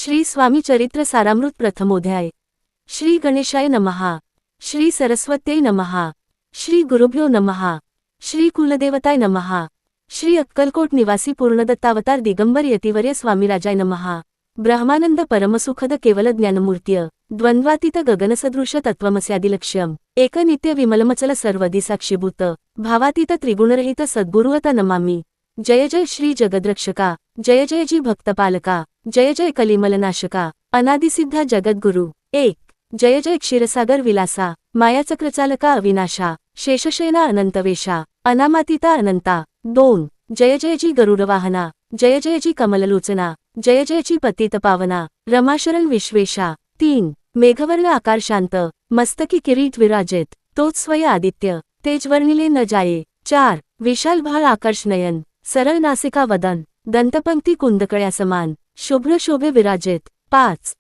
श्री स्वामी चरित्र सारामृत प्रथमोध्याय। श्री गणेशाय नमः। श्री सरस्वत्यै नमः। श्री गुरुभ्यो नमः। श्री कुलदेवताय नमः। श्री अक्कलकोट निवासी पूर्णदत्तावतार दिगंबर यतिवर्य स्वामीराजाय नमः। ब्रह्मानंद परमसुखद केवल ज्ञानमूर्त्य द्वंद्वातीत गगनसदृश तत्वमस्यादिलक्ष्यम एक नित्य विमलमचल सर्वदी साक्षीभूत भावातीत त्रिगुणरहित सद्गुरुवता नमामि। जय जय श्री जगद्रक्षका, जय जय जी भक्तपालका, जय जय कलिमलनाशका, अनादिसिद्धा जगद्गुरु। एक जय जय क्षीरसागर विलासा, मायाचक्रचालका अविनाशा, शेषशयना अनंतवेशा, अनामातीता अनंता। दोन जय जय जी गरुडवाहना, जय जय जी कमललोचना, जय जय जी पतितपावना, रमाशरण विश्वेशा। तीन मेघवर्ण आकार शांत, मस्तकी किरीट विराजित, तोच स्वय आदित्य, तेजवर्णिले न जाये। चार विशाल भाळ आकर्ष नयन, सरळ नासिका वदन, दंतपंक्ती कुंदकळ्या समान, शुभ्र शोभे विराजित। पाच